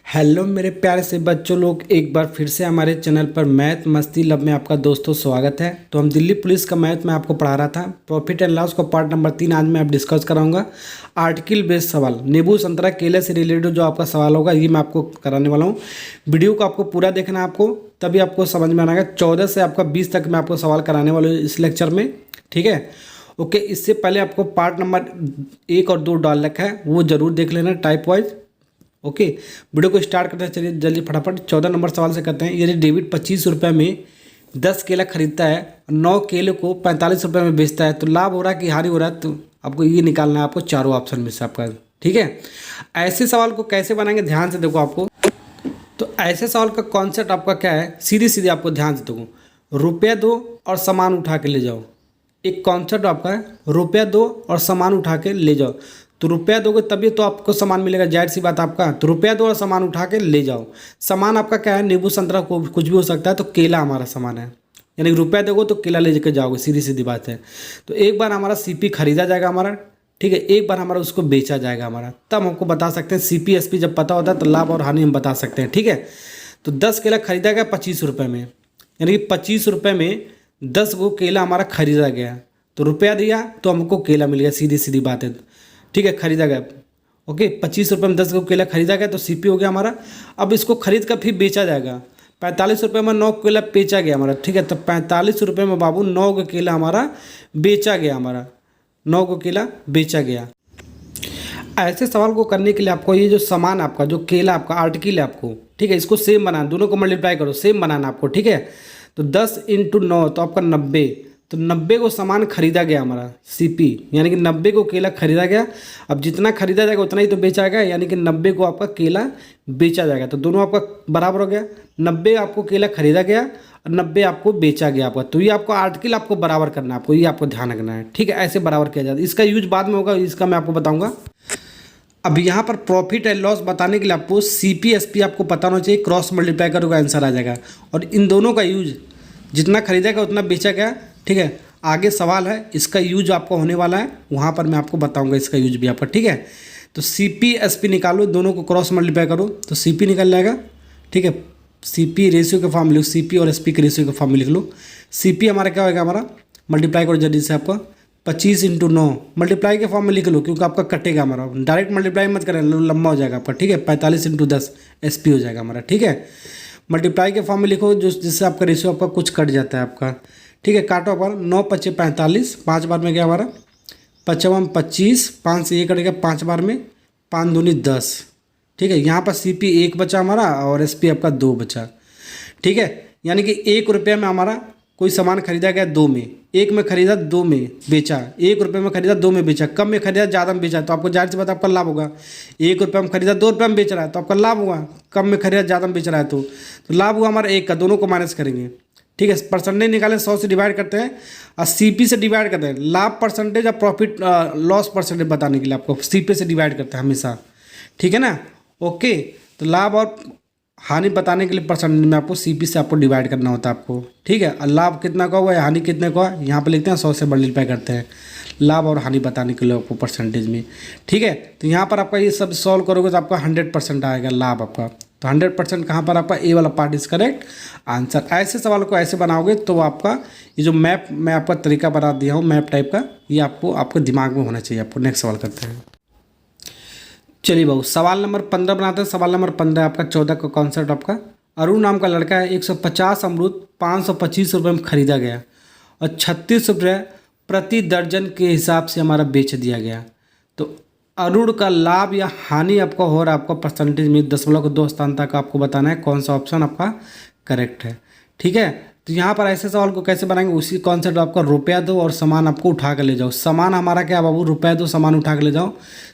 Hello मेरे प्यारे से बच्चों लोग, एक बार फिर से हमारे चैनल पर मैथ मस्ती लब में आपका दोस्तों स्वागत है। तो हम दिल्ली पुलिस का मैथ में आपको पढ़ा रहा था। प्रॉफिट एंड लॉस को पार्ट नंबर 3 आज मैं आप डिस्कस कराऊंगा। आर्टिकल बेस्ड सवाल, नींबू संतरा केले से रिलेटेड जो आपका सवाल होगा ये मैं आपको कराने वाला हूँ। वीडियो को आपको पूरा देखना है, आपको तभी आपको समझ में आएगा। 14 से आपका 20 तक मैं आपको सवाल कराने वाला हूँ इस लेक्चर में, ठीक है। ओके, इससे पहले आपको पार्ट नंबर 1 और 2 डाल रखा है, वो जरूर देख लेना टाइप वाइज। ओके, वीडियो को स्टार्ट करते हैं, चलिए जल्दी फटाफट 14 नंबर सवाल से करते हैं। यदि डेविड 25 रुपये में 10 केला खरीदता है, 9 केले को 45 रुपये में बेचता है, तो लाभ हो रहा है कि हानि हो रहा है, तो आपको ये निकालना है। आपको चारों ऑप्शन में से आपका, ठीक है। ऐसे सवाल को कैसे बनाएंगे ध्यान से देखो आपको। तो ऐसे सवाल का कॉन्सेप्ट आपका क्या है, सीधी सीधी आपको ध्यान से देखो। रुपया दो और सामान उठा के ले जाओ। एक कॉन्सेप्ट आपका है, रुपया दो और सामान उठा के ले जाओ। तो रुपया दोगे तभी तो आपको सामान मिलेगा, जाहिर सी बात आपका। तो रुपया दो और सामान उठा के ले जाओ। सामान आपका क्या है, नींबू संतरा को कुछ भी हो सकता है, तो केला हमारा सामान है। यानी रुपया दोगे तो केला ले जाकर जाओगे, सीधी सीधी बात है। तो एक बार हमारा सीपी खरीदा जाएगा हमारा, ठीक है, एक बार हमारा उसको बेचा जाएगा हमारा, तब हमको बता सकते हैं सीपी एसपी। जब पता होता है तो लाभ और हानि हम बता सकते हैं, ठीक है। तो 10 केला खरीदा गया 25 रुपये में, यानी कि 25 रुपये में 10 गो केला हमारा खरीदा गया। तो रुपया दिया तो हमको केला मिल गया, सीधी सीधी बात है, ठीक है। खरीदा गया, ओके, 25 रुपये में 10 गो केला खरीदा गया, तो सीपी हो गया हमारा। अब इसको खरीद कर फिर बेचा जाएगा। 45 रुपये में 9 केला बेचा गया हमारा, ठीक है। तो 45 रुपये में बाबू 9 गो केला हमारा बेचा गया, हमारा 9 गो केला बेचा गया। ऐसे सवाल को करने के लिए आपको ये जो सामान आपका, जो केला आपका आर्टिकल है आपको, ठीक है, इसको सेम बनाना, दोनों को मल्टीप्लाई करो, सेम बनाना आपको, ठीक है। तो 10 × 9 तो आपका 90। तो 90 को सामान खरीदा गया हमारा, सीपी, यानी कि 90 को केला खरीदा गया। अब जितना खरीदा जाएगा उतना ही तो बेचा गया, यानी कि 90 को आपका केला बेचा जाएगा। तो दोनों आपका बराबर हो गया। 90 आपको केला खरीदा गया और 90 आपको बेचा गया आपका। तो ये आपको आर्टिकल आपको बराबर करना है, आपको ये आपको ध्यान रखना है, ठीक है। ऐसे बराबर किया जाता है। इसका यूज बाद में होगा, इसका मैं आपको बताऊँगा। अब यहाँ पर प्रॉफिट एंड लॉस बताने के लिए आपको सीपी एसपी आपको पता होना चाहिए। क्रॉस मल्टीप्लाई करोगे आंसर आ जाएगा। और इन दोनों का यूज, जितना खरीदा गया उतना बेचा गया, ठीक है। आगे सवाल है, इसका यूज आपको होने वाला है, वहाँ पर मैं आपको बताऊंगा इसका यूज भी आपका, ठीक है। तो सीपी एसपी निकालो, दोनों को क्रॉस मल्टीप्लाई करो तो सीपी निकल जाएगा, ठीक है। सीपी रेशियो के फॉर्म में लिखो, सीपी और एसपी के रेशियो के फॉर्म में लिख लो। सीपी हमारा क्या होगा, हमारा मल्टीप्लाई करो जल्दी से आपका 25 × 9 मल्टीप्लाई के फॉर्म में लिख लो, क्योंकि आपका कटेगा हमारा। डायरेक्ट मल्टीप्लाई मत करें, लंबा हो जाएगा आपका, ठीक है। 45 × 10 एसपी हो जाएगा हमारा, ठीक है। मल्टीप्लाई के फॉर्म में लिखो, जो जिससे आपका रेशियो आपका कुछ कट जाता है आपका, ठीक है। काटो पर 9 × 5 = 45, 5 बार में गया हमारा 55 25, 5 से ये कटेगा 5 बार में, 5 दूनी 10, ठीक है। यहाँ पर सीपी 1 बचा हमारा और एसपी आपका 2 बचा, ठीक है। यानी कि 1 रुपये में हमारा कोई सामान खरीदा गया 2 में, 1 में खरीदा 2 में बेचा, 1 रुपये में खरीदा 2 में बेचा, कम में खरीदा ज़्यादा में बेचा, तो आपको जाहिर सी बात आपका लाभ होगा। 1 रुपये में खरीदा 2 रुपये में बेच रहा है तो आपका लाभ होगा। कम में खरीदा ज़्यादा में बेच रहा है तो लाभ हुआ हमारा 1 का, दोनों को माइनस करेंगे, ठीक है। परसेंटेज निकालें, 100 से डिवाइड करते हैं और सीपी से डिवाइड करते हैं। लाभ परसेंटेज और प्रॉफिट लॉस परसेंटेज बताने के लिए आपको सीपी से डिवाइड करते हैं हमेशा, ठीक है ना। ओके, तो लाभ और हानि बताने के लिए परसेंटेज में आपको सीपी से आपको डिवाइड करना होता है आपको, ठीक है। और लाभ कितना का हुआ है, हानि कितने का हुआ, यहाँ पे लिखते हैं 100 से मल्टीप्लाई करते हैं लाभ और हानि बताने के लिए आपको परसेंटेज में, ठीक है। तो यहाँ पर आपका ये सब सॉल्व करोगे तो आपका 100% आएगा लाभ आपका। तो 100% कहाँ पर आपका ए वाला पार्ट इज करेक्ट आंसर। ऐसे सवाल को ऐसे बनाओगे तो आपका ये जो मैप मैं आपका तरीका बता दिया हूँ मैप टाइप का, ये आपको आपके दिमाग में होना चाहिए आपको। नेक्स्ट सवाल करते हैं, चलिए बाबू सवाल नंबर 15 बनाते हैं। सवाल नंबर 15 आपका 14 का कॉन्सेप्ट आपका। अरुण नाम का लड़का है, 150 अमरूद 525 रुपये में खरीदा गया और 36 रुपये प्रति दर्जन के हिसाब से हमारा बेच दिया गया। तो अरुण का लाभ या हानि आपका हो रहा है, आपका परसेंटेज में 0.2 स्थान तक आपको बताना है कौन सा ऑप्शन आपका करेक्ट है, ठीक है। तो यहाँ पर ऐसे सवाल को कैसे बनाएंगे, उसी कॉन्सेप्ट आपका रुपया दो और सामान आपको उठा कर ले जाओ। सामान हमारा क्या बाबू, रुपया दो सामान उठा कर ले जाओ।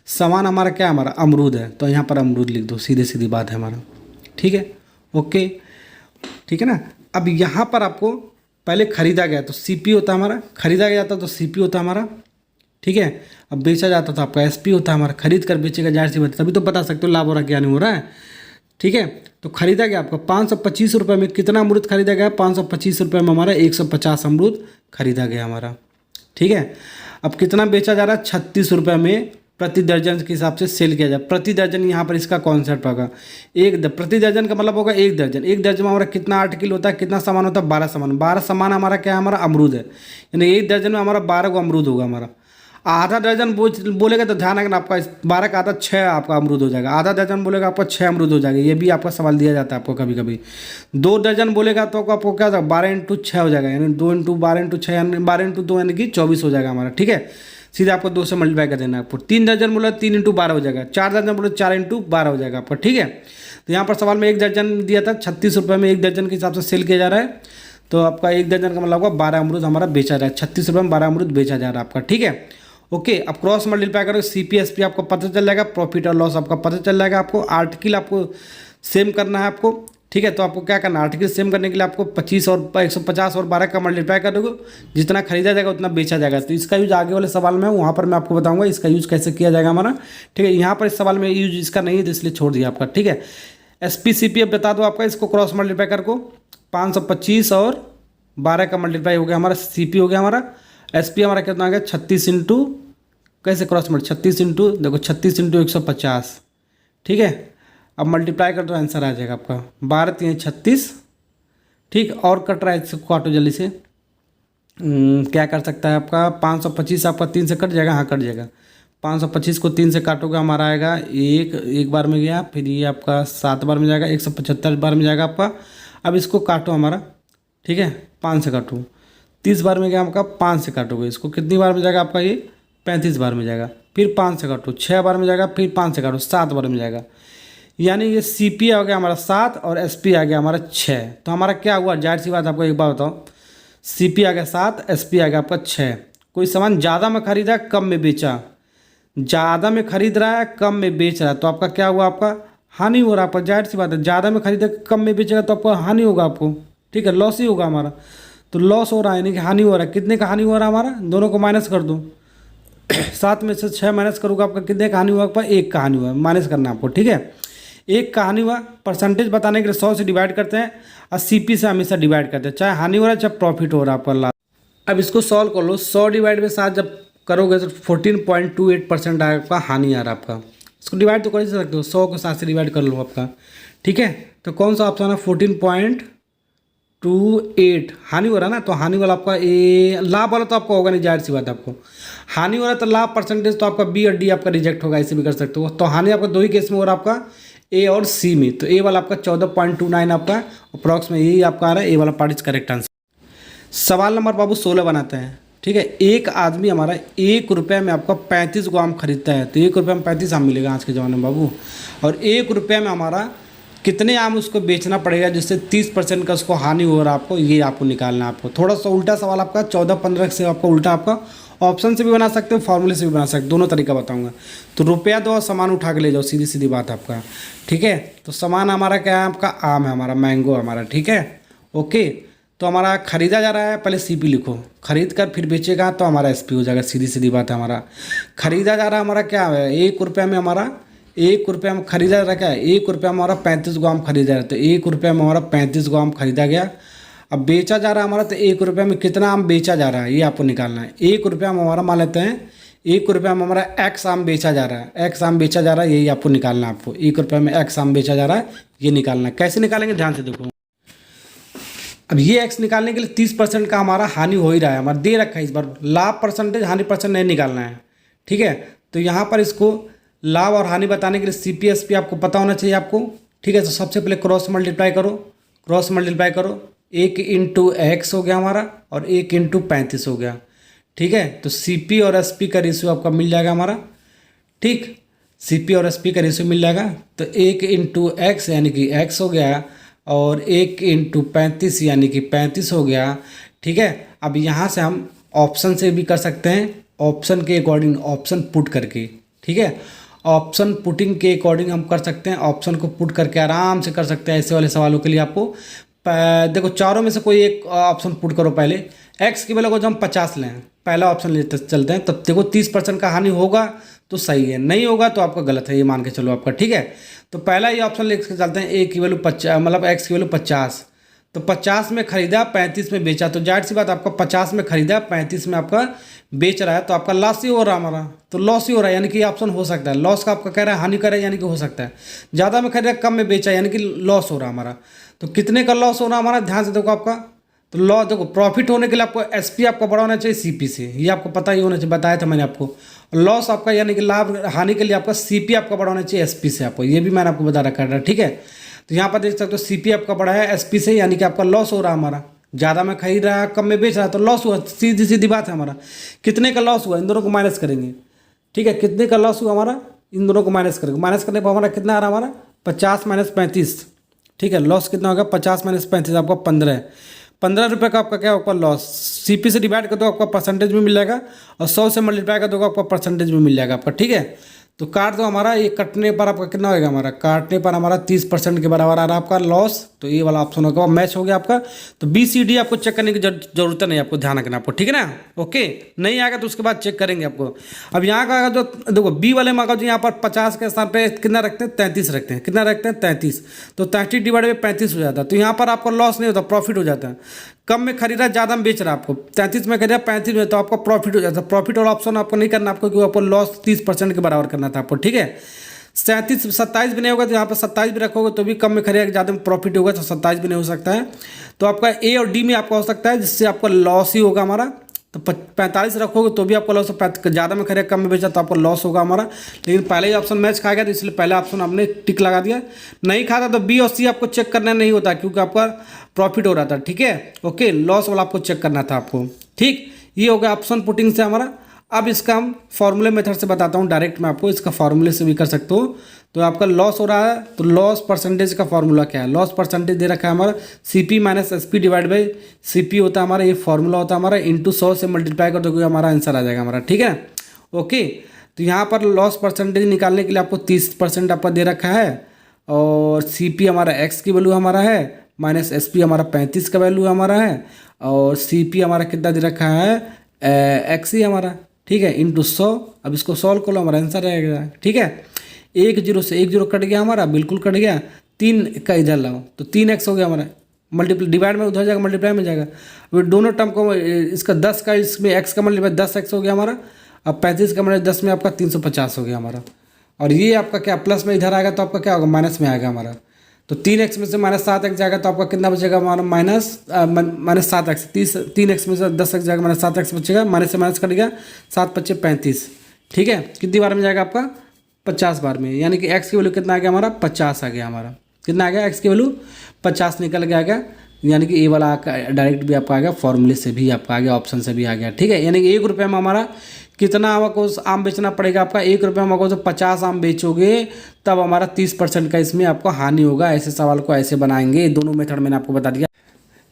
सामान हमारा क्या, हमारा अमरूद है, तो यहाँ पर अमरूद लिख दो, सीधे सीधी बात है हमारा, ठीक है। ओके, ठीक है ना। अब यहाँ पर आपको पहले खरीदा गया तो सीपी होता हमारा, खरीदा गया था तो सीपी होता हमारा, ठीक है। अब बेचा जाता था आपका एसपी होता हमारा, खरीद कर बेचेगा जाहिर सी बात, तभी तो बता सकते हो लाभ हो रहा क्या नहीं हो रहा है, ठीक है। तो खरीदा गया आपका 525 रुपये में कितना अमरूद खरीदा गया, 525 रुपये में हमारा 150 अमरूद खरीदा गया हमारा, ठीक है। अब कितना बेचा जा रहा है, 36 रुपये में प्रति दर्जन के हिसाब से सेल किया जाए। प्रति दर्जन यहाँ पर इसका कॉन्सेप्ट होगा। प्रति दर्जन का मतलब होगा एक दर्जन। एक दर्जन में हमारा कितना आर्टिकल होता है, कितना सामान होता है, 12 सामान। 12 सामान हमारा क्या है, हमारा अमरूद है, यानी एक दर्जन में हमारा 12 को अमरूद होगा हमारा। आधा दर्जन बोलेगा तो ध्यान रखना, आपका 12 का आधा 6 आपका अमरूद हो जाएगा। आधा दर्जन बोलेगा आपका 6 अमरूद हो जाएगा। ये भी आपका सवाल दिया जाता है आपको कभी कभी। 2 दर्जन बोलेगा तो आपको क्या होगा, 12 × 6 हो जाएगा, यानी 2 × 12 × 6 यानी 12 × 2 यानी कि 24 हो जाएगा हमारा। ठीक है, सीधे आपको 2 से मल्टीप्लाई कर देना है आपको। 3 दर्जन बोला 3 × 12 हो जाएगा। 4 दर्जन बोले 4 × 12 हो जाएगा आपका। ठीक है, तो यहाँ पर सवाल में एक दर्जन दिया था, 36 रुपये में एक दर्जन के हिसाब से सेल किया जा रहा है। तो आपका एक दर्जन का मतलब होगा 12 अमरूद हमारा बेचा जा रहा है। 36 रुपये में 12 अमरूद बेचा जा रहा है आपका। ठीक है, ओके। अब क्रॉस मल्टीप्लाई करो, CP/SP आपको पता चल जाएगा, प्रॉफिट और लॉस आपका पता चल जाएगा। आपको आर्टिकल आपको सेम करना है आपको। ठीक है, तो आपको क्या करना है, आर्टिकल सेम करने के लिए आपको 25 और 150 और 12 का मल्टीप्लाई कर दोगे, जितना खरीदा जाएगा उतना बेचा जाएगा। तो इसका यूज आगे वाले सवाल में वहाँ पर मैं आपको बताऊंगा इसका यूज कैसे किया जाएगा हमारा। ठीक है, यहाँ पर इस सवाल में यूज इसका नहीं है तो इसलिए छोड़ दिया आपका। ठीक है, SP/CP अब बता दो आपका, इसको क्रॉस मल्टीप्लाई कर को 525 और 12 का मल्टीप्लाई हो गया हमारा, CP हो गया हमारा। SP हमारा कितना आ गया, 36 इंटू कैसे क्रॉस मल्टी 36 इंटू देखो 36 इंटू 150। ठीक है, अब मल्टीप्लाई कर दो, आंसर आ जाएगा आपका 12 3 36। ठीक, और कट रहा है, इसको काटो जल्दी से। क्या कर सकता है आपका 525 आपका 3 से कट जाएगा, हाँ कट जाएगा। 525 को 3 से काटोगे हमारा आएगा एक बार में गया, फिर ये आपका 7 बार में जाएगा, 175 बार में जाएगा आपका। अब इसको काटो हमारा, ठीक है, 5 से काटो। 30 बार में गया आपका, 5 से काटोगे इसको, कितनी बार में जाएगा आपका ये 35 बार में जाएगा। फिर 5 से काटो, 6 बार में जाएगा, फिर 5 से काटो, 7 बार में जाएगा। यानी ये CP आ गया हमारा 7 और SP आ गया हमारा 6। तो हमारा क्या हुआ, जाहिर सी बात आपको एक बार बताओ, CP आ गया 7, SP आ गया आपका 6। कोई सामान ज़्यादा में खरीदा, कम में बेचा, ज़्यादा में खरीद रहा है, कम में बेच रहा है, तो आपका क्या हुआ, आपका हानि हो रहा है आपका। जाहिर सी बात है, ज़्यादा में खरीदा कम में बेचेगा तो आपको हानि होगा आपको। ठीक है, लॉस ही होगा हमारा। तो लॉस हो रहा है यानी कि हानि हो रहा है। कितने का हानि हो रहा है हमारा, दोनों को माइनस कर दो। 7 में से 6 माइनस करोगे आपका कितने का हानि हुआ, आपका 1 का हानि हुआ, माइनस करना आपको। ठीक है, 1 का हानि हुआ, परसेंटेज बताने के लिए 100 से डिवाइड करते हैं और CP से हमेशा डिवाइड करते हैं, चाहे हानि हो रहा है चाहे प्रॉफिट हो रहा है आपका लाभ। अब इसको सॉल्व कर लो, 100 डिवाइड में 7 जब करोगे तो 14.28% आपका हानि आ रहा है आपका। इसको डिवाइड तो कर ही सकते हो, 100 को 7 से डिवाइड कर लो आपका। ठीक है, तो कौन सा ऑप्शन है, 14.28 हानि हो रहा है ना, तो हानि वाला आपका लाभ वाला तो आपका होगा नहीं, जाहिर सी बात है आपको। हानि हो रहा है तो लाभ परसेंटेज तो आपका B और D आपका रिजेक्ट होगा, ऐसे भी कर सकते हो। तो हानि आपका 2 ही केस में हो रहा है आपका, A और C में। तो A वाला आपका 14.29 आपका अप्रॉक्स में यही आपका आ रहा है, A वाला पार्ट इज करेक्ट आंसर। सवाल नंबर बाबू 16 बनाते हैं। ठीक है, एक आदमी हमारा 1 रुपये में आपका 35 को आम खरीदता है, तो 1 रुपये में 35 आम मिलेगा आज के ज़माने में बाबू। और 1 रुपये में हमारा कितने आम उसको बेचना पड़ेगा जिससे 30% का उसको हानि हो रहा है आपको, ये आपको निकालना है आपको। थोड़ा सा उल्टा सवाल आपका 14-15 से आपका उल्टा, आपका ऑप्शन से भी बना सकते हो, फॉर्मूले से भी बना सकते हो, दोनों तरीका बताऊंगा। तो रुपया दो और सामान उठा के ले जाओ, सीधी सीधी बात आपका। ठीक है, तो सामान हमारा क्या है, आपका आम है, हमारा मैंगो हमारा। ठीक है, ओके। तो हमारा खरीदा जा रहा है, पहले CP लिखो, खरीद कर फिर बेचेगा तो हमारा SP हो जाएगा, सीधी सीधी बात है। हमारा खरीदा जा रहा है, हमारा क्या है, 1 रुपये में हमारा 1 रुपये में खरीदा जा रहा है, क्या है 1 रुपये में हमारा 35 को आम खरीदा जा रहा है, तो 1 रुपये में हमारा 35 को आम खरीदा गया। अब बेचा जा रहा है हमारा, तो 1 रुपये में कितना आम बेचा जा रहा है ये आपको निकालना है। 1 रुपये में हमारा मान लेते हैं 1 रुपये में हमारा X आम बेचा जा रहा है, X आम बेचा जा रहा है, यही आपको निकालना है। आपको 1 रुपये में X आम बेचा जा रहा है, ये निकालना है। कैसे निकालेंगे ध्यान से देखो। अब ये X निकालने के लिए 30% का हमारा हानि हो ही रहा है, हमारा दे रखा है। इस बार लाभ परसेंटेज हानि परसेंट नहीं निकालना है। ठीक है, तो यहाँ पर इसको लाभ और हानि बताने के लिए CP/SP आपको पता होना चाहिए आपको। ठीक है, तो सबसे पहले क्रॉस मल्टीप्लाई करो, क्रॉस मल्टीप्लाई करो, 1 × X हो गया हमारा और 1 × 35 हो गया। ठीक है, तो CP और SP का रेशियो आपका मिल जाएगा हमारा। ठीक, CP और SP का रेशियो मिल जाएगा, तो 1 × X यानी कि X हो गया और 1 × 35 यानी कि 35 हो गया। ठीक है, अब यहाँ से हम ऑप्शन से भी कर सकते हैं, ऑप्शन के अकॉर्डिंग ऑप्शन पुट करके। ठीक है, ऑप्शन पुटिंग के अकॉर्डिंग हम कर सकते हैं, ऑप्शन को पुट करके आराम से कर सकते हैं। ऐसे वाले सवालों के लिए आपको देखो चारों में से कोई एक ऑप्शन पुट करो। पहले X की वैल्यू को जब हम 50 लें, पहला ऑप्शन लेते चलते हैं, तब देखो 30% का हानि होगा तो सही है, नहीं होगा तो आपका गलत है, ये मान के चलो आपका। ठीक है, तो पहला ये ऑप्शन लेके चलते हैं, A की वैल्यू 50 मतलब X की वैल्यू 50, तो 50 में खरीदा 35 में बेचा, तो जाहिर सी बात आपका 50 में खरीदा 35 में आपका बेच रहा है, तो आपका लॉस ही हो रहा है हमारा, तो लॉस ही हो रहा है, यानी कि ऑप्शन हो सकता है। लॉस का आपका कह रहा है हानि करे, यानी कि हो सकता है। ज़्यादा में खरीदा कम में बेचा, यानी कि लॉस हो रहा है हमारा। तो कितने का लॉस हो रहा है हमारा, ध्यान से देखो आपका। तो लॉस देखो, प्रॉफिट होने के लिए आपको एसपी आपका बड़ा होना चाहिए सीपी से, ये आपको पता ही होना चाहिए, बताया था मैंने आपको। लॉस आपका यानी कि लाभ हानि के लिए आपका सीपी आपका बड़ा होना चाहिए एसपी से, आपको ये भी मैंने आपको बता रखा है, ठीक है। तो यहाँ पर देख सकते हो सीपी आपका बड़ा है एसपी से, यानी कि आपका लॉस हो रहा है हमारा। ज़्यादा में खरीद रहा है कम में बेच रहा है, तो लॉस हुआ, सीधी सीधी बात है हमारा। कितने का लॉस हुआ, इन दोनों को माइनस करेंगे, ठीक है। कितने का लॉस हुआ हमारा, इन दोनों को माइनस करेंगे। माइनस करने पर हमारा कितना आ रहा है हमारा 50 - 35, ठीक है। लॉस कितना होगा 50 - 35 आपका 15 रुपये का आपका क्या होगा लॉस। सीपी से डिवाइड कर दो आपका परसेंटेज में मिल जाएगा, और 100 से मल्टीप्लाई कर दो आपका परसेंटेज में मिल जाएगा आपका, ठीक है। तो काट दो हमारा, ये कटने पर आपका कितना होगा हमारा, काटने पर हमारा 30% के बराबर आ रहा है आपका लॉस। तो ये वाला ऑप्शन होगा, मैच हो गया आपका। तो BCD आपको चेक करने की जरूरत नहीं, आपको ध्यान रखना आपको, ठीक है ना। ओके, नहीं आएगा तो उसके बाद चेक करेंगे आपको। अब यहाँ का जो देखो बी वाले में जो यहाँ पर 50 के स्थान पे कितना रखते हैं 33 रखते हैं, कितना रखते हैं 33, तो 33 डिवाइड बाई 35 हो जाता है। तो यहाँ पर आपका लॉस नहीं होता, प्रॉफिट हो जाता है। कम में खरीदा ज़्यादा में बेच रहा है आपको, 33 में खरीदा 35 में, तो आपका प्रॉफिट हो जाता है। प्रॉफिट वाला ऑप्शन आपको नहीं करना, आपको क्योंकि आपको लॉस 30% के बराबर करना था आपको, ठीक है। 37 27 भी नहीं होगा, तो यहाँ पर 27 भी रखोगे तो भी कम में खरीदा ज़्यादा में प्रॉफिट होगा, तो 27 भी नहीं हो सकता है। तो आपका ए और डी में आपका हो सकता है, जिससे आपका लॉस ही होगा हमारा। तो 45 रखोगे तो भी आपको लॉस, ज़्यादा में खरीदा कम में बेचा तो आपको लॉस होगा हमारा। लेकिन पहले ही ऑप्शन मैच खाएगा, तो इसलिए पहला ऑप्शन आपने टिक लगा दिया। नहीं खाता तो बी और सी आपको चेक करना नहीं होता, क्योंकि आपका प्रॉफिट हो रहा था, ठीक है। ओके, लॉस वाला आपको चेक करना था आपको, ठीक। ये हो गया ऑप्शन पुटिंग से हमारा। अब इसका हम फॉर्मूले मेथड से बताता हूँ, डायरेक्ट मैं आपको इसका फॉर्मूले से भी कर सकते हो। तो आपका लॉस हो रहा है, तो लॉस परसेंटेज का फॉर्मूला क्या है, लॉस परसेंटेज दे रखा है हमारा CP - SP divide by CP होता है हमारा, ये फॉर्मूला होता है हमारा, इंटू 100 से मल्टीप्लाई कर दोगे हमारा आंसर आ जाएगा हमारा, ठीक है। ओके, तो यहाँ पर लॉस परसेंटेज निकालने के लिए आपको 30% आपका दे रखा है, और CP हमारा x की वैल्यू हमारा है, माइनस SP हमारा 35 का वैल्यू हमारा है, और CP हमारा कितना दे रखा है x ही हमारा, ठीक है, इंटू 100। अब इसको सॉल्व कर लो, हमारा आंसर आएगा, ठीक है। 1 0 से 1 0 कट गया हमारा, बिल्कुल कट गया। 3 का इधर लाओ तो 3x हो गया हमारा, मल्टीप्लाई डिवाइड में उधर जाएगा, मल्टीप्लाई में जाएगा। अब दोनों टर्म को इसका 10 का इसमें x का मल्टीप्लाई 10x हो गया हमारा। अब 35 का मल्टीप्लाई 10 में आपका 350 हो गया हमारा। और ये आपका क्या प्लस में इधर आएगा तो आपका क्या होगा माइनस में आएगा हमारा। तो 3x में से -7x जाएगा तो आपका कितना बचेगा हमारा -7x। 3x में से 10x जाएगा -7x बचेगा, माइनस से माइनस कट गया, 7 × 5 = 35, ठीक है। कितनी बार में जाएगा आपका 50 बार में, यानी कि x की वैल्यू कितना आ गया हमारा 50 आ गया हमारा। कितना आ गया x की वैल्यू 50 निकल के आ गया, यानी कि ए वाला डायरेक्ट भी आपका आ गया, फॉर्मूले से भी आपका आ गया, ऑप्शन से भी आ गया, ठीक है। यानी कि 1 रुपये में हमारा कितना हमको आम बेचना पड़ेगा आपका, 1 रुपये में हमको जो 50 आम बेचोगे तब हमारा 30% का इसमें आपको हानि होगा। ऐसे सवाल को ऐसे बनाएंगे, दोनों मेथड मैंने आपको बता दिया।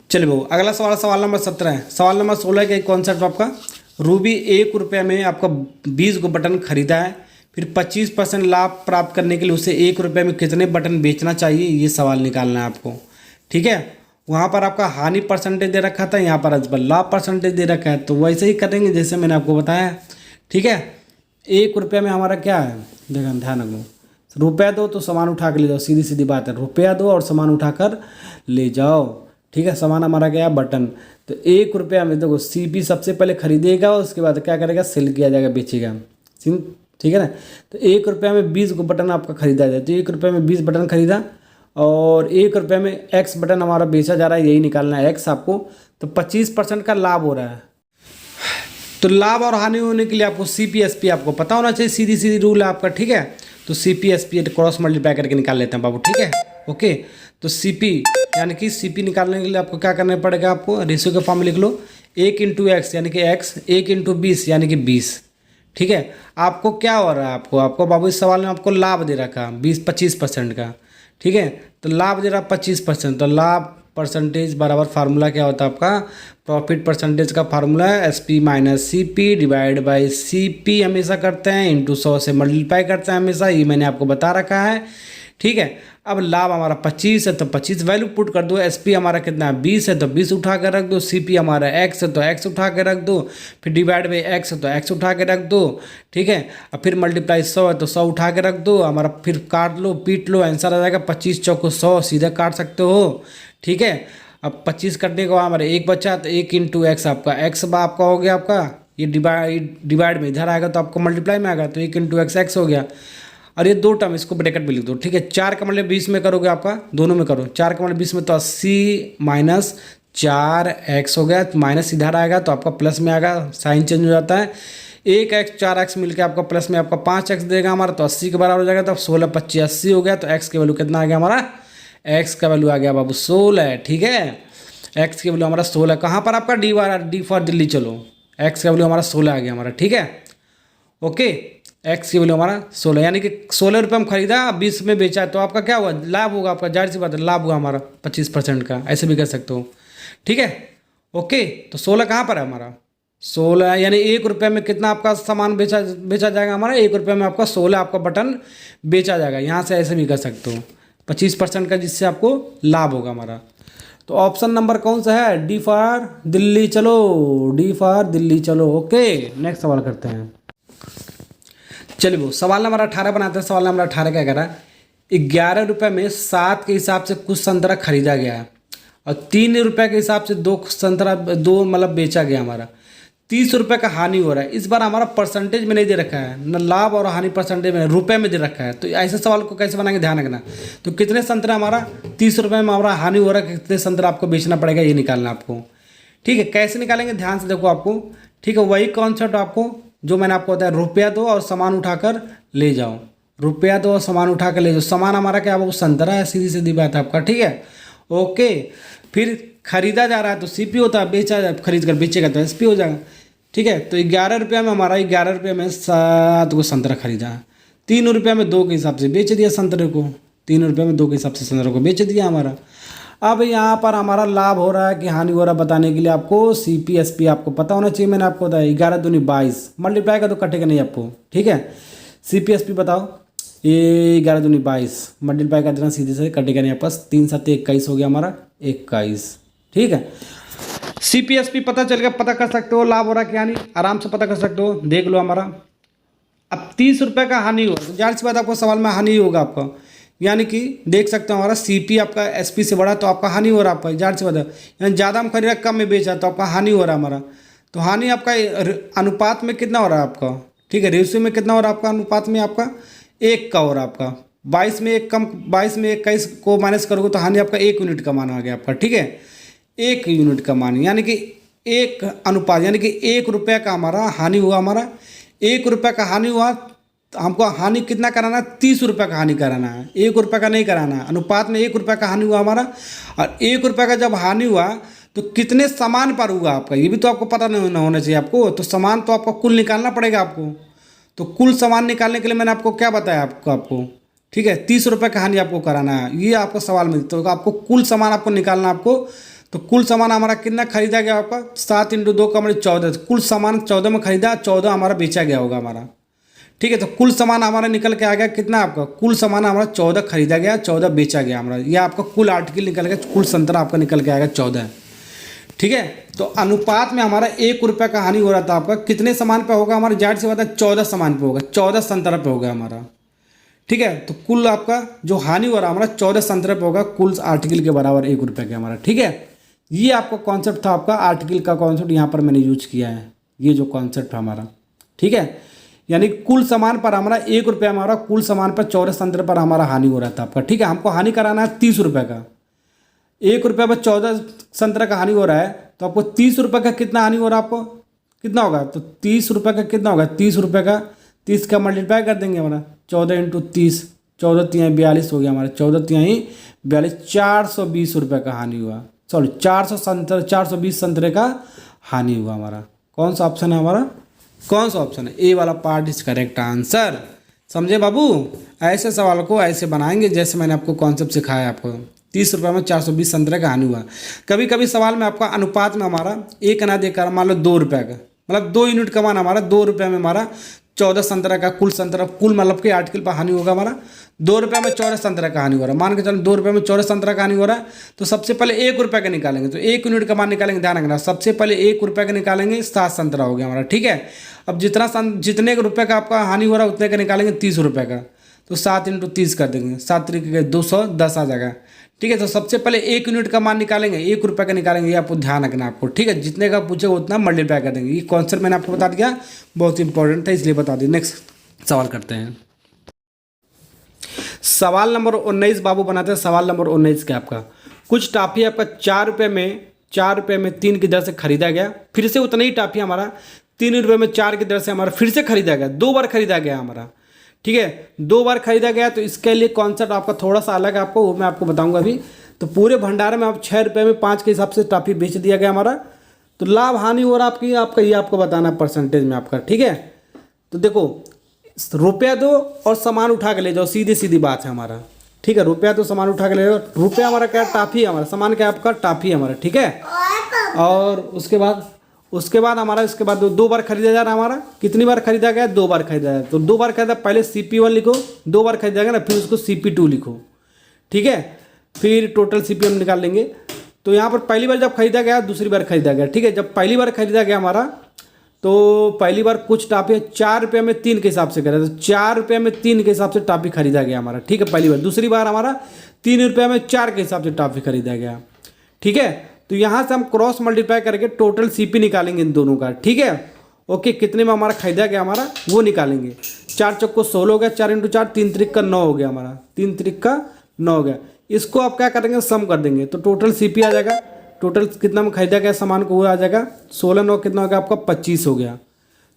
चलिए वो अगला सवाल, सवाल नंबर 17 है। सवाल नंबर 16 का एक कॉन्सेप्ट आपका, रूबी 1 रुपये में आपका 20 गो बटन खरीदा है, फिर 25% लाभ प्राप्त करने के लिए उसे 1 रुपये में कितने बटन बेचना चाहिए, ये सवाल निकालना है आपको, ठीक है। वहाँ पर आपका हानि परसेंटेज दे रखा था, यहाँ पर लाभ परसेंटेज दे रखा है, तो वैसे ही करेंगे जैसे मैंने आपको बताया, ठीक है। 1 रुपये में हमारा क्या है, देखो ध्यान रखो, रुपया दो तो सामान उठा कर ले जाओ, सीधी सीधी बात है, रुपया दो और सामान उठाकर ले जाओ, ठीक है। सामान हमारा क्या है बटन। तो 1 रुपया में देखो CP सबसे पहले खरीदेगा, उसके बाद क्या करेगा सेल किया जाएगा, बेचेगा, ठीक है ना। तो 1 रुपये में 20 को बटन आपका खरीदा जाए, तो 1 रुपये में 20 बटन खरीदा, और 1 रुपये में x बटन हमारा बेचा जा रहा है, यही निकालना है x आपको। तो 25% का लाभ हो रहा है। तो लाभ और हानि होने के लिए आपको CP SP आपको पता होना चाहिए, सीधी सीधी रूल है आपका, ठीक है। तो CP SP क्रॉस मल्टीप्लाई करके निकाल लेते हैं बाबू, ठीक है। ओके, तो CP यानी कि CP निकालने के लिए आपको क्या करना पड़ेगा, आपको रेशियो के फॉर्म में लिख लो, 1 × x यानी कि x, 1 × 20 यानी कि 20, ठीक है। आपको क्या हो रहा है, आपको बाबू इस सवाल में आपको लाभ दे रखा 25% का, ठीक है। तो लाभ दे रहा 25%, तो लाभ परसेंटेज बराबर फार्मूला क्या होता है आपका, प्रॉफिट परसेंटेज का फार्मूला है SP - CP divide by CP हमेशा करते हैं, इंटू 100 से मल्टीप्लाई करते हैं हमेशा, ये मैंने आपको बता रखा है, ठीक है। अब लाभ हमारा 25 है तो 25 वैल्यू पुट कर दो, SP हमारा कितना है 20 है तो 20 उठा कर रख दो, CP हमारा x है तो x उठा के रख दो, फिर डिवाइड बाई x है तो x उठा के रख दो, ठीक है। अब फिर मल्टीप्लाई 100 है तो 100 उठा के रख दो हमारा, फिर काट लो पीट लो, आंसर आ जाएगा 25 × 4 = 100, सीधा काट सकते हो, ठीक है। अब 25 कटने के बाद हमारे एक बचा, तो 1 इंटू एक्स आपका, एक्स आपका हो गया आपका, ये डिवाइड में इधर आएगा तो आपको मल्टीप्लाई में आएगा, तो 1 इंटू एक्स एक्स हो गया। और ये दो टर्म इसको ब्रैकेट में लिख दो, ठीक है। 4 का मतलब 20 में करोगे आपका, दोनों में करो, 4 का मतलब 20 में, तो 80 माइनस 4x हो गया, तो माइनस इधर आएगा तो आपका प्लस में आएगा, साइन चेंज हो जाता है। 1x 4x मिलकर आपका प्लस में आपका 5x देगा हमारा, तो 80 के बराबर हो जाएगा, तो 16 25 80 हो गया। तो x की वैल्यू कितना आ गया हमारा, x का वैल्यू आ गया बाबू 16, ठीक है। x की वैल्यू हमारा 16, कहाँ पर आपका डी फॉर दिल्ली, चलो x का वैल्यू हमारा 16 आ गया हमारा, ठीक है। ओके, x की वैल्यू हमारा 16, यानी कि 16 रुपये हम खरीदा, 20 में बेचा, तो आपका क्या हुआ, लाभ होगा आपका, जाहिर सी बात है लाभ हुआ हमारा 25% का, ऐसे भी कर सकते हो, ठीक है। ओके, तो 16 कहाँ पर है हमारा, 16, यानी 1 रुपये में कितना आपका सामान बेचा जाएगा हमारा, 1 रुपये में आपका 16 आपका बटन बेचा जाएगा। यहाँ से ऐसे भी कर सकते हो 25% का, जिससे आपको लाभ होगा हमारा। तो ऑप्शन नंबर कौन सा है, डी फॉर दिल्ली, चलो डी फॉर दिल्ली, चलो। ओके, नेक्स्ट सवाल करते हैं। चलिए वो सवाल नंबर 18 बनाते हैं। सवाल नंबर 18 क्या कह रहा है, 11 रुपये में 7 के हिसाब से कुछ संतरा खरीदा गया है और 3 रुपये के हिसाब से 2 संतरा मतलब बेचा गया हमारा, 30 रुपये का हानि हो रहा है। इस बार हमारा परसेंटेज में नहीं दे रखा है, न लाभ और हानि परसेंटेज में, रुपये में दे रखा है। तो ऐसे सवाल को कैसे बनाएंगे, ध्यान रखना। तो कितने संतरा हमारा 30 रुपये में हमारा हानि हो रहा है, कितने संतरा आपको बेचना पड़ेगा, ये निकालना आपको, ठीक है। कैसे निकालेंगे, ध्यान से देखो आपको, ठीक है। वही कॉन्सेप्ट आपको जो मैंने आपको बताया, रुपया दो और सामान उठाकर ले जाओ, रुपया दो और सामान उठा कर ले जाओ। सामान हमारा क्या, वो संतरा है, सीधी सीधी बात है आपका, ठीक है। ओके, फिर खरीदा जा रहा है तो सीपी होता है, बेचा जा खरीद कर बेचेगा तो एसपी हो जाएगा, ठीक है। तो 11 रुपये में हमारा, 11 रुपये में 7 को संतरा खरीदा, 3 रुपये में 2 के हिसाब से बेच दिया संतरे को, 3 रुपये में 2 के हिसाब से संतरे को बेच दिया हमारा। अब यहाँ पर हमारा लाभ हो रहा है कि हानि हो रहा है, बताने के लिए आपको सीपी एसपी आपको पता होना चाहिए। मैंने आपको बताया 11 दूनी 22, मल्टीप्लाई का तो कटेगा नहीं आपको, ठीक है। सीपी एसपी बताओ, ये 11 दूनी 22 मल्टीप्लाई कर देना, सीधे से कटेगा नहीं आपस, 3 7 21 हो गया हमारा 21, ठीक है। सीपी एसपी पता चल गया, पता कर सकते हो लाभ हो रहा है कि हानि, आराम से पता कर सकते हो, देख लो हमारा। अब 30 रुपये का हानि हुआ, तो जाहिर सी बात आपको सवाल में हानि होगा आपका, यानी कि देख सकते हो हमारा सीपी आपका एसपी से बड़ा, तो आपका हानि हो रहा है आपका, जाहिर सी बात है। यानी ज़्यादा हम खरीदा कम में बेचा तो आपका हानि हो रहा है हमारा। तो हानि आपका अनुपात में कितना हो रहा है आपका, ठीक है, रेशियो में कितना हो रहा है आपका, अनुपात में आपका 1 का हो रहा है आपका। 22 में 1 कम, 22 में 21 को माइनस करोगे तो हानि आपका 1 यूनिट का मान आ गया आपका, ठीक है, 1 यूनिट का मान, यानी कि 1 अनुपात, यानी कि 1 रुपये का हमारा हानि हुआ हमारा, 1 रुपये का हानि हुआ। तो हमको हानि कितना कराना है, 30 रुपये का हानि कराना है, 1 रुपये का नहीं कराना है। अनुपात में 1 रुपये का हानि हुआ हमारा, और 1 रुपये का जब हानि हुआ तो कितने सामान पर हुआ आपका, ये भी तो आपको पता नहीं होना चाहिए आपको। तो सामान तो आपको कुल निकालना पड़ेगा आपको, तो कुल सामान निकालने के लिए मैंने आपको क्या बताया आपको, ठीक है, 30 रुपये का हानि आपको कराना है, ये आपको सवाल में। तो आपको कुल सामान आपको निकालना आपको, तो कुल सामान हमारा कितना खरीदा गया आपका, 7 × 2 का मतलब 14, कुल सामान 14 में खरीदा, 14 हमारा बेचा गया होगा हमारा, ठीक है। तो कुल सामान हमारा निकल के आ गया कितना आपका, कुल सामान हमारा 14 खरीदा गया, 14 बेचा गया हमारा, यह आपका कुल आर्टिकल निकल गया, कुल संतरा आपका निकल के आएगा 14, ठीक है। तो अनुपात में हमारा 1 रुपये का हानि हो रहा था आपका, कितने सामान पे होगा हमारा, जाहिर सी बात है 14 सामान पे होगा, 14 संतरा पे होगा हमारा, ठीक है। तो कुल आपका जो हानि हो रहा है हमारा 14 संतरा पे होगा, कुल आर्टिकल के बराबर 1 रुपये का हमारा, ठीक है। ये आपका कॉन्सेप्ट था आपका, आर्टिकल का कॉन्सेप्ट यहाँ पर मैंने यूज किया है, ये जो कॉन्सेप्ट है हमारा, ठीक है। यानी कुल सामान पर हमारा 1 रुपया, हमारा कुल सामान पर 14 संतरे पर हमारा हानि हो रहा था आपका, ठीक है। हमको हानि कराना है 30 रुपये का, 1 रुपये पर 14 संतरे का हानि हो रहा है, तो आपको 30 रुपये का कितना हानि हो रहा है आपको, कितना होगा, तो 30 रुपये का कितना होगा, 30 रुपये का 30 का मल्टीप्लाई कर देंगे हमारा, 14 × 30, 14 तिहाई 42 हो गया हमारा, 14 तिहाई 42, 420 रुपये का हानि हुआ, सॉरी 420 संतरे का हानि हुआ हमारा। कौन सा ऑप्शन है हमारा, कौन सा ऑप्शन है, ए वाला पार्ट इज करेक्ट आंसर। समझे बाबू, ऐसे सवाल को ऐसे बनाएंगे जैसे मैंने आपको कॉन्सेप्ट सिखाया आपको। 30 रुपये में 420 संतरे का हानि हुआ। कभी कभी सवाल में आपका अनुपात में हमारा एक ना देकर मान लो 2 रुपये का, मतलब 2 यूनिट का मान हमारा 2 रुपये में हमारा 14 संतरा का कुल संतरा, कुल मतलब के आर्टिकल पर हानि होगा हमारा 2 रुपये में 14 संतरा का हानि हो रहा है। मान के चलो 2 रुपये में 14 संतरा का हानि हो रहा है, तो सबसे पहले 1 रुपये का निकालेंगे, तो 1 यूनिट का मान निकालेंगे, ध्यान रखना। सबसे पहले 1 रुपये का निकालेंगे, 7 संतरा हो गया हमारा, ठीक है। अब जितने रुपये का आपका हानि हो रहा है उतने का निकालेंगे 30 रुपये का, तो 7 × 30 कर देंगे, 7×3 = 210 आ जाएगा। ठीक है, तो सबसे पहले 1 यूनिट का मान निकालेंगे, 1 रुपये का निकालेंगे, ये आपको ध्यान रखना आपको। ठीक है, जितने का पूछेगा उतना मल्टीप्लाई कर देंगे। ये कॉन्सेप्ट मैंने आपको बता दिया, बहुत इंपॉर्टेंट था इसलिए बता दिया। नेक्स्ट सवाल करते हैं। सवाल नंबर 19 बाबू बनाते हैं। सवाल नंबर 19 क्या आपका, कुछ टाफी आपका 4 रुपये में 3 की दर से खरीदा गया। फिर से उतना ही टाफी हमारा 3 रुपये में 4 की दर से हमारा फिर से खरीदा गया, 2 बार खरीदा गया हमारा। ठीक है, 2 बार खरीदा गया, तो इसके लिए कॉन्सेप्ट आपका थोड़ा सा अलग है आपको, वो मैं आपको बताऊंगा अभी। तो पूरे भंडार में आप 6 रुपये में 5 के हिसाब से टाफी बेच दिया गया हमारा, तो लाभ हानि हो रहा आपका ये आपको बताना परसेंटेज में आपका। ठीक है, तो देखो रुपया दो और सामान उठा के ले जाओ, सीधी सीधी बात है हमारा। ठीक है, रुपया तो सामान उठा के ले जाओ, रुपया हमारा क्या टाफी है हमारा, सामान क्या आपका टाफी है हमारा। ठीक है, और उसके बाद हमारा इसके बाद 2 बार खरीदा जा रहा है हमारा। कितनी बार खरीदा गया, 2 बार खरीदा है। तो 2 बार खरीदा, पहले CP1 लिखो, 2 बार खरीदा गया ना, फिर उसको CP2 लिखो। ठीक है, फिर टोटल CP हम निकाल लेंगे। तो यहाँ पर पहली बार जब खरीदा गया, दूसरी बार खरीदा गया। ठीक है, जब पहली बार खरीदा गया हमारा, तो पहली बार कुछ टाफी 4 रुपये में 3 के हिसाब से करा, तो 4 रुपये में 3 के हिसाब से टाफी खरीदा गया हमारा। ठीक है, पहली बार। दूसरी बार हमारा 3 रुपये में 4 के हिसाब से टाफी खरीदा गया। ठीक है, तो यहाँ से हम क्रॉस मल्टीप्लाई करके टोटल CP निकालेंगे इन दोनों का। ठीक है, ओके, कितने में हमारा खरीदा गया हमारा वो निकालेंगे। 4 चौको 16 हो गया, 4 × 4 3 त्रिक का 9 हो गया हमारा, 3 त्रिक का 9 हो गया। इसको आप क्या करेंगे, सम कर देंगे, तो टोटल CP आ जाएगा। टोटल कितना में खरीदा गया सामान को वो आ जाएगा, 16 9 कितना हो गया आपका 25 हो गया।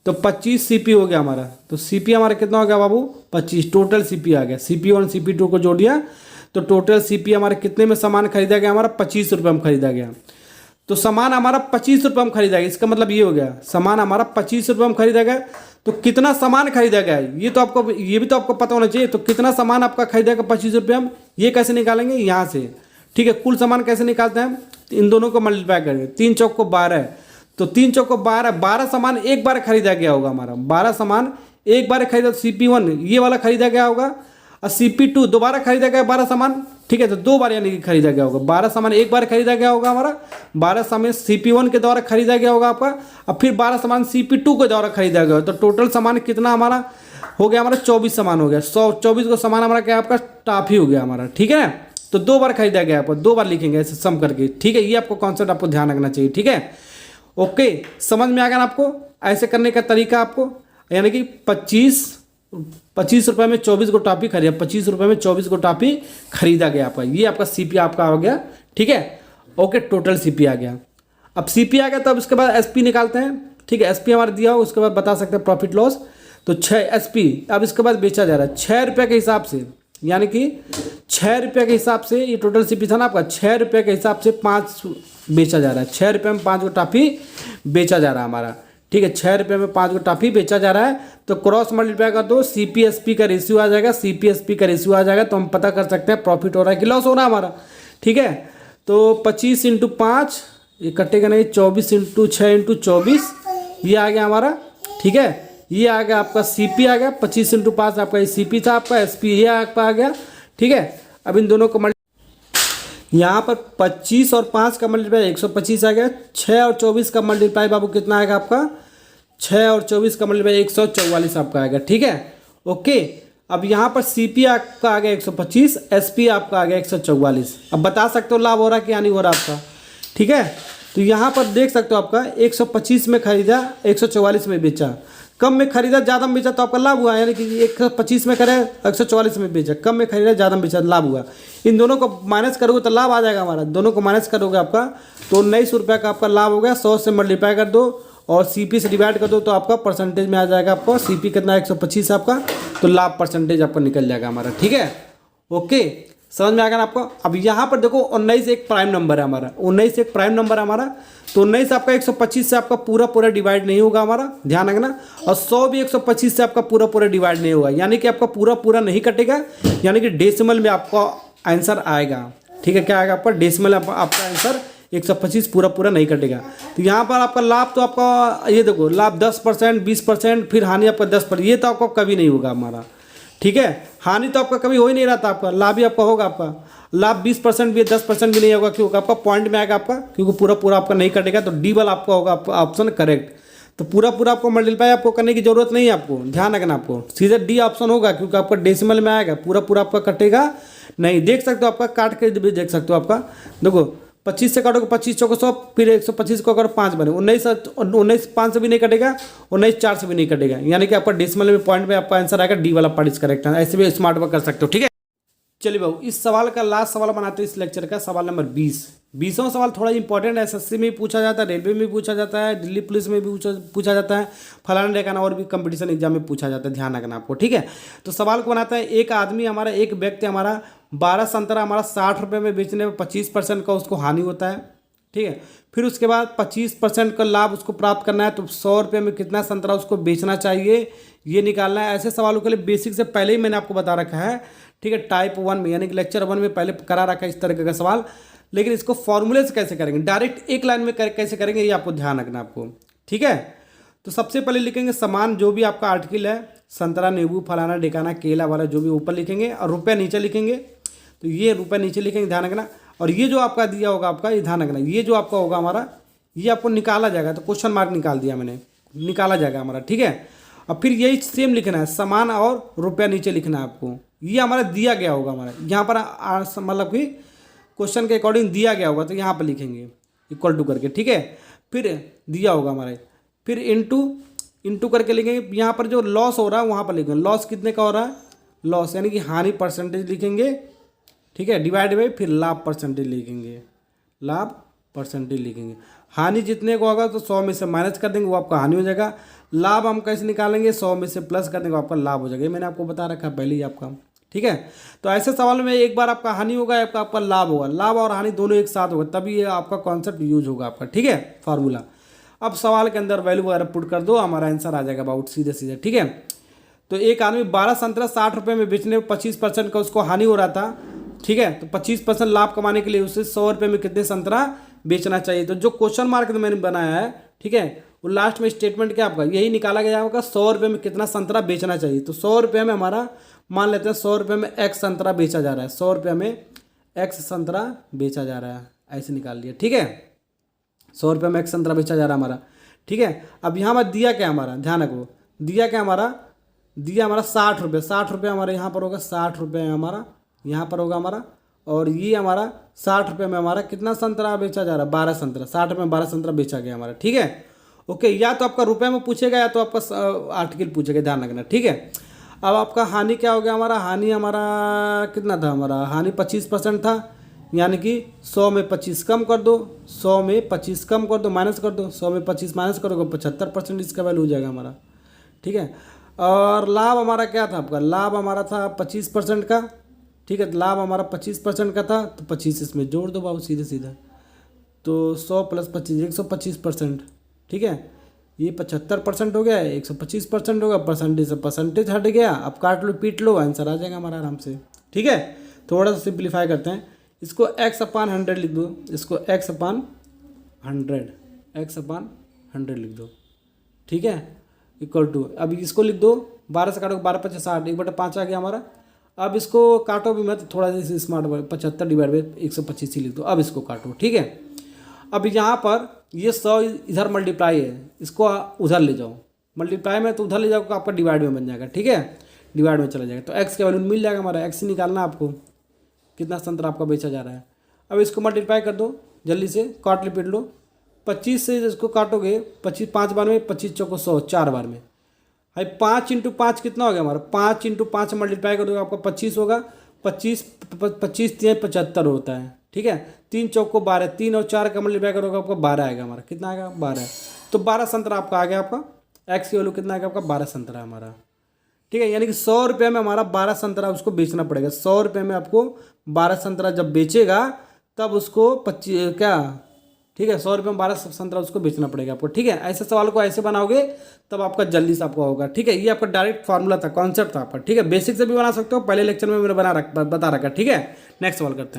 तो 25 CP हो गया हमारा। तो CP हमारा कितना हो गया बाबू 25, टोटल CP आ गया। CP1 CP2 को जोड़ दिया, तो टोटल CP हमारे कितने में सामान खरीदा गया हमारा 25 रुपये में खरीदा गया। तो सामान हमारा 25 रुपये में खरीदा गया, इसका मतलब ये हो गया सामान हमारा 25 रुपये में खरीदा गया। तो कितना सामान खरीदा गया ये तो आपको, ये भी तो आपको पता होना चाहिए। तो कितना सामान आपका खरीदा गया 25 रुपये में, ये कैसे निकालेंगे यहाँ से। ठीक है, कुल सामान कैसे निकालते हैं, इन दोनों को मल्टीप्लाई करेंगे। 3 चौक को 12, तो 3 चौक को 12 सामान एक बार खरीदा गया होगा हमारा, 12 सामान एक बार खरीदा। CP1 ये वाला खरीदा गया होगा, और CP2 दोबारा खरीदा गया 12 सामान। ठीक है, तो 2 बार यानी कि खरीदा गया होगा। 12 सामान एक बार खरीदा गया होगा हमारा, 12 सामान CP1 के द्वारा खरीदा गया होगा आपका, और फिर 12 सामान CP2 के द्वारा खरीदा गया होगा। तो टोटल सामान कितना हमारा हो गया, हमारा 24 सामान हो गया। 24 को सामान हमारा क्या आपका टाफी हो गया हमारा। ठीक है, तो 2 बार खरीदा गया आपको, 2 बार लिखेंगे ऐसे सम करके। ठीक है, ये आपको कॉन्सेप्ट आपको ध्यान रखना चाहिए। ठीक है, ओके, समझ में आ गया ना आपको ऐसे करने का तरीका आपको, यानी कि 25 रुपये में 24 को टाफी खरीदा, 25 रुपये में 24 को टाफी खरीदा गया आपका। ये आपका CP आपका आ गया। ठीक है, ओके, टोटल CP आ गया। अब CP आ गया, तो अब इसके बाद SP निकालते हैं। ठीक है, SP हमारा दिया हो, उसके बाद बता सकते हैं प्रॉफिट लॉस। तो 6 SP अब इसके बाद बेचा जा रहा है 6 रुपये के हिसाब से, यानी कि 6 रुपये के हिसाब से। ये टोटल CP था ना आपका, 6 रुपये के हिसाब से 5 बेचा जा रहा है। 6 रुपये में 5 को टाफी बेचा जा रहा है हमारा। ठीक है, 6 रुपये में 5 को टाफी बेचा जा रहा है। तो क्रॉस मल्टीप्लाई कर दो, CP SP का रेशियो आ जाएगा, CP SP का रेशियो आ जाएगा, तो हम पता कर सकते हैं प्रॉफिट हो रहा है कि लॉस हो रहा है हमारा। ठीक है, तो 25 × 5 ये कटेगा नहीं, 24 × 6 × 24 ये आ गया हमारा। ठीक है, ये आ गया आपका CP आ गया। 25 × 5 आपका ये CP था, आपका SP ये आपका आ गया। ठीक है, अब इन दोनों को यहाँ पर 25 और 5 का मल्टीप्लाई 125 आ गया। 6 और 24 का मल्टीप्लाई बाबू कितना आएगा आपका, 6 और 24 का मल्टीप्लाई 144 आपका आएगा। ठीक है, ओके, अब यहाँ पर CP आपका आ गया 125, SP आपका आ गया 144। अब बता सकते हो लाभ हो रहा है कि नहीं हो रहा आपका। ठीक है, तो यहाँ पर देख सकते हो आपका 125 में खरीदा, 144 में बेचा। कम में खरीदा ज़्यादा में बेचा तो आपका लाभ हुआ, यानी कि 125 में करे 144 में बेचा। कम में खरीदा ज़्यादा में बेचा, लाभ हुआ। इन दोनों को माइनस करोगे तो लाभ आ जाएगा हमारा। दोनों को माइनस करोगे आपका तो 19 रुपये का आपका लाभ हो गया। 100 से मल्टीप्लाई कर दो और CP से डिवाइड कर दो, तो आपका परसेंटेज में आ जाएगा। आपको CP कितना 125 आपका, तो लाभ परसेंटेज आपका निकल जाएगा हमारा। ठीक है, ओके, समझ में आ गया ना आपको। अब यहाँ पर देखो 19 एक प्राइम नंबर है हमारा, 19 एक प्राइम नंबर है हमारा। तो 19 आपका 125 से आपका पूरा डिवाइड नहीं होगा हमारा, ध्यान रखना। और 100 भी 125 से आपका पूरा डिवाइड नहीं होगा, यानी कि आपका पूरा नहीं कटेगा, यानी कि डेसिमल में आपका आंसर आएगा। ठीक है, क्या आएगा आपका डेसिमल, आपका आंसर 125 पूरा नहीं कटेगा। तो यहाँ पर आपका लाभ तो आपका ये देखो, लाभ 10%, 20%, फिर हानि आपका 10%। ये तो आपको कभी नहीं होगा हमारा। ठीक है, हानि तो आपका कभी हो ही नहीं रहा था, आपका लाभ ही आपका होगा। आपका लाभ 20% भी 10% भी नहीं होगा, क्योंकि आपका पॉइंट में आएगा आपका, क्योंकि पूरा आपका नहीं कटेगा। तो डी वाला आपका होगा आपका ऑप्शन करेक्ट। तो पूरा पूरा आपको मल्टीप्लाई आपको करने की जरूरत नहीं है, आपको ध्यान रखना, आपको सीधे डी ऑप्शन होगा क्योंकि आपका डेसिमल में आएगा, पूरा पूरा आपका कटेगा नहीं। देख सकते हो आपका काट के भी देख सकते हो आपका, देखो 25 से काटोगे 25 चौको 100, फिर 125 को अगर 5 बने 19 5 से भी नहीं कटेगा, 19 4 से भी नहीं कटेगा, यानी कि आपका डेसिमल में पॉइंट में आपका आंसर आएगा, डी वाला पार्ट इज करेक्ट है। ऐसे भी स्मार्ट वर्क कर सकते हो, ठीक है। चलिए भाऊ, इस सवाल का लास्ट सवाल बनाते हैं इस लेक्चर का, सवाल नंबर 20। 20वां सवाल थोड़ा इंपॉर्टेंट है, एसएससी में भी पूछा जाता है, रेलवे में भी पूछा जाता है, दिल्ली पुलिस में भी पूछा जाता है, फलाना ढेकाना और भी कंपटीशन एग्जाम में पूछा जाता है, ध्यान रखना आपको, ठीक है। तो सवाल को बनाता है, एक आदमी हमारा, एक व्यक्ति हमारा 12 संतरा हमारा 60 रुपये में बेचने में 25% का उसको हानि होता है, ठीक है। फिर उसके बाद 25% का लाभ उसको प्राप्त करना है, तो 100 रुपये में कितना संतरा उसको बेचना चाहिए ये निकालना है। ऐसे सवालों के लिए बेसिक से पहले ही मैंने आपको बता रखा है, ठीक है, टाइप 1 में, यानी कि लेक्चर 1 में पहले करा रखा है इस तरह का सवाल। लेकिन इसको फॉर्मूले से कैसे करेंगे, डायरेक्ट एक लाइन में कैसे करेंगे, ये आपको ध्यान रखना आपको, ठीक है। तो सबसे पहले लिखेंगे समान जो भी आपका आर्टिकल है, संतरा, नींबू, फलाना ढेकाना, केला वाला जो भी ऊपर लिखेंगे और रुपया नीचे लिखेंगे। तो ये रुपया नीचे लिखेंगे, ध्यान रखना। और ये जो आपका दिया होगा आपका, ये ध्यान रखना, ये जो आपका होगा हमारा, ये आपको निकाला जाएगा। तो क्वेश्चन मार्क निकाल दिया मैंने, निकाला जाएगा हमारा, ठीक है। अब फिर यही सेम लिखना है, समान और रुपया नीचे लिखना है आपको। ये हमारा दिया गया होगा हमारा, यहाँ पर मतलब कि क्वेश्चन के अकॉर्डिंग दिया गया होगा, तो यहाँ पर लिखेंगे इक्वल टू करके, ठीक है। फिर दिया होगा हमारे, फिर इंटू करके लिखेंगे। यहाँ पर जो लॉस हो रहा है वहाँ पर लिखेंगे, लॉस कितने का हो रहा है, लॉस यानी कि हानि परसेंटेज लिखेंगे, ठीक है, डिवाइड बाई फिर लाभ परसेंटेज लिखेंगे, लाभ परसेंटेज लिखेंगे। हानि जितने को होगा तो 100 में से माइनस कर देंगे, वो आपका हानि हो जाएगा। लाभ हम कैसे निकालेंगे, 100 में से प्लस कर देंगे, आपका लाभ हो जाएगा। ये मैंने आपको बता रखा है पहले ही आपका, ठीक है। तो ऐसे सवाल में एक बार आपका हानि होगा, आपका लाभ होगा, लाभ और हानि दोनों एक साथ होगा, तभी ये आपका कॉन्सेप्ट यूज होगा आपका, ठीक है, फार्मूला। अब सवाल के अंदर वैल्यू वगैरह पुट कर दो, हमारा आंसर आ जाएगा अबाउट सीधे सीधे, ठीक है। तो एक आदमी 12 संतरा 60 रुपये में बेचने में 25% का उसको हानि हो रहा था, ठीक है। तो 25% लाभ कमाने के लिए उसे 100 रुपये में कितने संतरा बेचना चाहिए। तो जो क्वेश्चन मार्क मैंने बनाया है, ठीक है, वो लास्ट में स्टेटमेंट क्या आपका यही निकाला गया होगा, 100 रुपये में कितना संतरा बेचना चाहिए। तो 100 रुपये में हमारा मान लेते हैं 100 रुपये में एक्स संतरा बेचा जा रहा है, 100 रुपये में एक्स संतरा बेचा जा रहा है, ऐसे निकाल लिया, ठीक है। 100 रुपये में एक्स संतरा बेचा जा रहा है हमारा, ठीक है। अब यहाँ पर दिया क्या हमारा, ध्यान रखो, दिया क्या हमारा, दिया हमारा 60 रुपये, 60 रुपये हमारे यहाँ पर होगा, 60 रुपये हमारा यहाँ पर होगा हमारा। और ये हमारा 60 रुपये में हमारा कितना संतरा बेचा जा रहा है, 12 संतरा, 60 रुपये में 12 संतरा बेचा गया हमारा, ठीक है। ओके, या तो आपका रुपये में पूछेगा या तो आपका आर्टिकल पूछेगा, ध्यान रखना, ठीक है। अब आपका हानि क्या हो गया हमारा, हानि हमारा कितना था, हमारा हानि 25% था, यानी कि 100 में 25 कम कर दो, 100 में 25 कम कर दो, माइनस कर दो, 100 में 25 माइनस करोगे 75% इसका वैल्यू हो जाएगा हमारा, ठीक है। और लाभ हमारा क्या था आपका, लाभ हमारा था 25% का, ठीक है। लाभ हमारा 25% का था, तो 25 इसमें जोड़ दो बाबू सीधे सीधा, तो 100 प्लस 25 125%, ठीक है। ये 75% हो गया, 125% होगा, परसेंटेज से परसेंटेज हट गया। अब काट लो पीट लो, आंसर आ जाएगा हमारा आराम से, ठीक है। थोड़ा सा सिंप्लीफाई करते हैं, इसको x/100 लिख दो, इसको x/100 लिख दो, ठीक है, इक्वल टू, अब इसको लिख दो 12 से काटो, 12 5 60, 1/5 आ गया हमारा। अब इसको काटो भी मत, थोड़ा सा स्मार्ट, 75 डिवाइड बाई 125 ही लिख दो। अब इसको काटो, ठीक है। अब यहाँ पर ये 100 इधर मल्टीप्लाई है, इसको उधर ले जाओ, मल्टीप्लाई में तो उधर ले जाओ, आपका डिवाइड में बन जाएगा, ठीक है, डिवाइड में चला जाएगा। तो एक्स का वैल्यू मिल जाएगा हमारा, एक्स ही निकालना आपको, कितना संतरा आपका बेचा जा रहा है। अब इसको मल्टीप्लाई कर दो जल्दी से, काट लिपट लो, 25 से इसको काटोगे, 25 5 बार में, 25 चौको 100, 4 बार में, भाई 5 × 5 कितना हो गया हमारा, 5 × 5 मल्टीप्लाई करोगे आपका 25 होगा, 25 3 75 होता है, ठीक है। 3 चौको 12, 3 और 4 का मल्टीप्लाई करोगे आपको 12 आएगा हमारा, कितना आएगा 12। तो 12 संतरा आपका आ गया, आपका एक्स की वैल्यू कितना आएगा आपका 12 संतरा हमारा, ठीक है। यानी कि 100 रुपये में हमारा 12 संतरा उसको बेचना पड़ेगा। 100 रुपये में आपको 12 संतरा जब बेचेगा तब उसको 25 क्या, ठीक है, 100 रुपये में 12 संतरा उसको बेचना पड़ेगा आपको, ठीक है। ऐसे सवाल को ऐसे बनाओगे तब आपका जल्दी से आपका होगा, ठीक है। ये आपका डायरेक्ट फार्मूला था, कॉन्सेप्ट था आपका, ठीक है। बेसिक से भी बना सकते हो, पहले लेक्चर में मैंने बता रखा, ठीक है। नेक्स्ट सवाल करते हैं।